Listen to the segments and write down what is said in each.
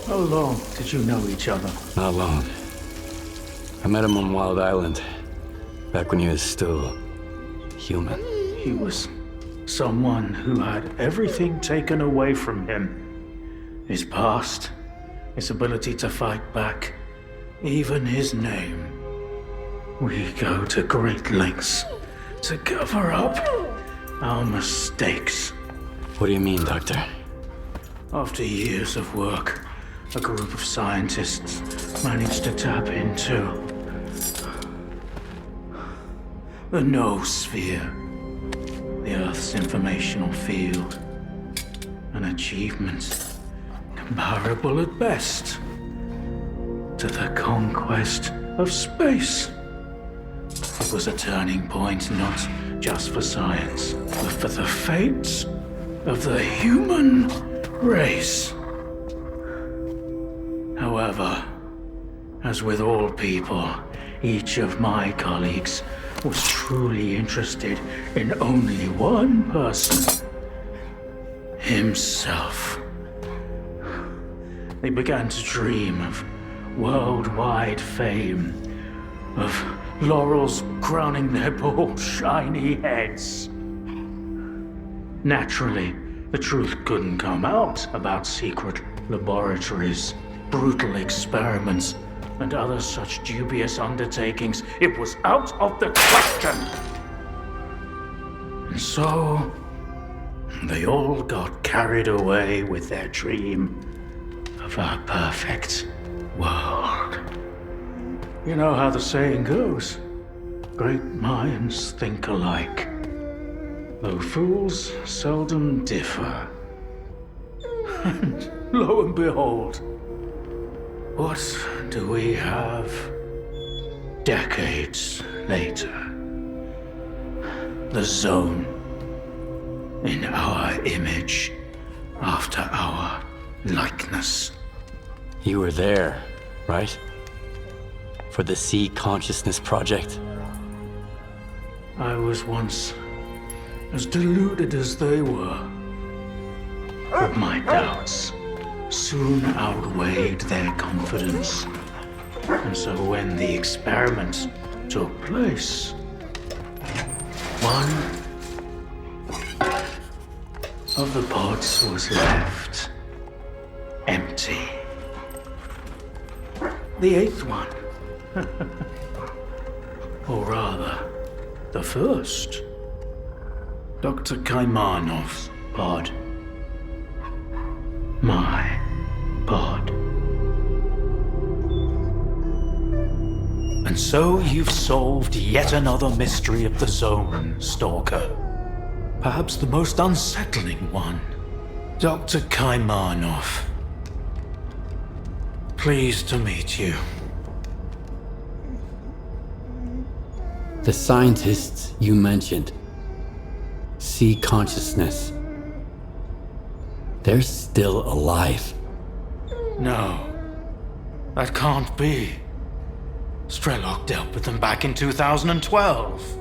How long did you know each other? Not long. I met him on Wild Island, back when he was still human. He was someone who had everything taken away from him. His past, his ability to fight back, even his name. We go to great lengths to cover up our mistakes. What do you mean, Doctor? After years of work, a group of scientists managed to tap into the noosphere, the Earth's informational field. An achievement comparable at best to the conquest of space. It was a turning point not just for science, but for the fates of the human race. However, as with all people, each of my colleagues was truly interested in only one person: himself. They began to dream of worldwide fame, of laurels crowning their bald, shiny heads. Naturally, the truth couldn't come out about secret laboratories, brutal experiments, and other such dubious undertakings. It was out of the question. And so, they all got carried away with their dream of a perfect world. You know how the saying goes, great minds think alike, though fools seldom differ. And lo and behold, what do we have decades later? The Zone, in our image, after our likeness. You were there, right? For the Sea Consciousness Project? I was once as deluded as they were, but my doubts soon outweighed their confidence. And so when the experiment took place, one of the pods was left empty. The eighth one, or rather, the first, Dr. Kaimanov's pod. My pod. And so you've solved yet another mystery of the Zone, Stalker. Perhaps the most unsettling one. Dr. Kaimanov. Pleased to meet you. The scientists you mentioned, Sea Consciousness, they're still alive. No, that can't be. S.T.A.L.K.E.R dealt with them back in 2012.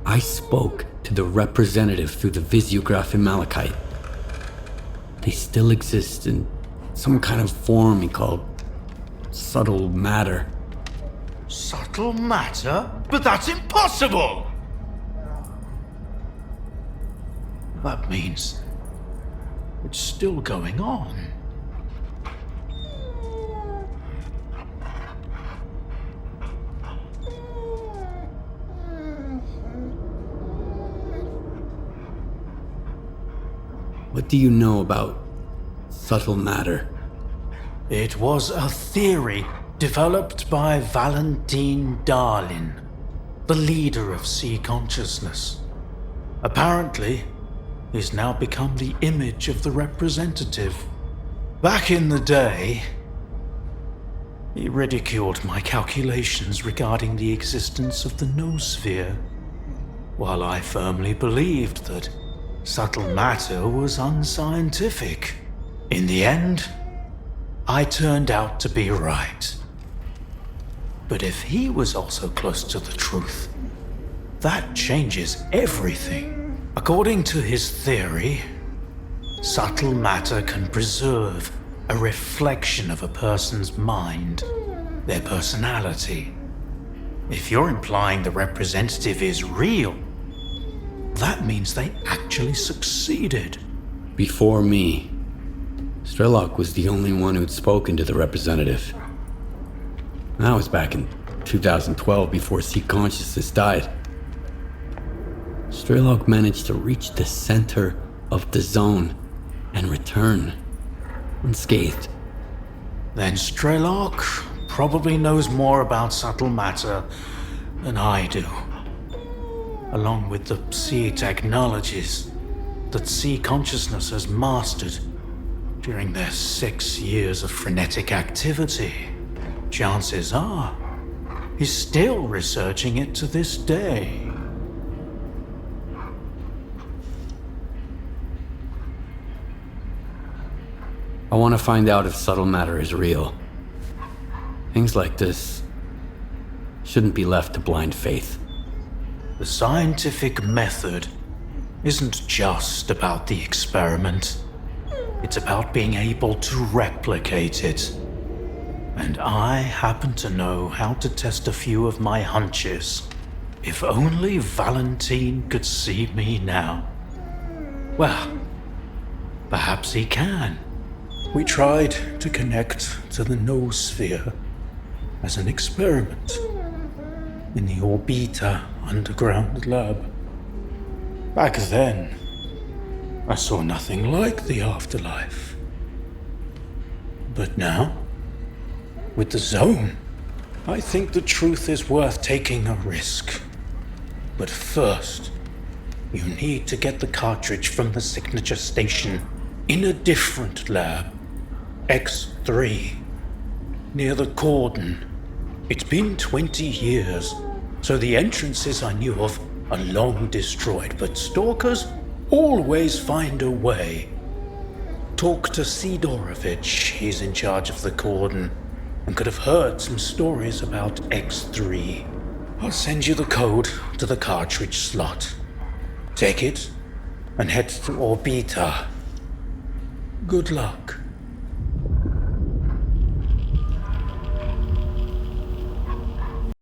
I spoke to the representative through the visiograph in Malachite. They still exist in some kind of form he called subtle matter. Subtle matter? But that's impossible! That means it's still going on. What do you know about subtle matter? It was a theory developed by Valentine Darlin, the leader of sea consciousness. Apparently, he's now become the image of the representative. Back in the day, he ridiculed my calculations regarding the existence of the noosphere, while I firmly believed that subtle matter was unscientific. In the end, I turned out to be right. But if he was also close to the truth, that changes everything. According to his theory, subtle matter can preserve a reflection of a person's mind, their personality. If you're implying the representative is real, that means they actually succeeded. Before me, S.T.A.L.K.E.R was the only one who'd spoken to the representative. That was back in 2012, before Sea Consciousness died. S.T.A.L.K.E.R managed to reach the center of the zone and return unscathed. Then S.T.A.L.K.E.R probably knows more about subtle matter than I do, along with the sea technologies that Sea Consciousness has mastered during their 6 years of frenetic activity. Chances are, he's still researching it to this day. I want to find out if subtle matter is real. Things like this shouldn't be left to blind faith. The scientific method isn't just about the experiment. It's about being able to replicate it. And I happen to know how to test a few of my hunches. If only Valentine could see me now. Well, perhaps he can. We tried to connect to the noosphere as an experiment in the Orbita underground lab. Back then, I saw nothing like the afterlife. But now, with the zone, I think the truth is worth taking a risk. But first, you need to get the cartridge from the signature station in a different lab, X3, near the cordon. It's been 20 years, so the entrances I knew of are long destroyed, but stalkers always find a way. Talk to Sidorovich, he's in charge of the cordon, and could have heard some stories about X3. I'll send you the code to the cartridge slot. Take it and head to Orbita. Good luck.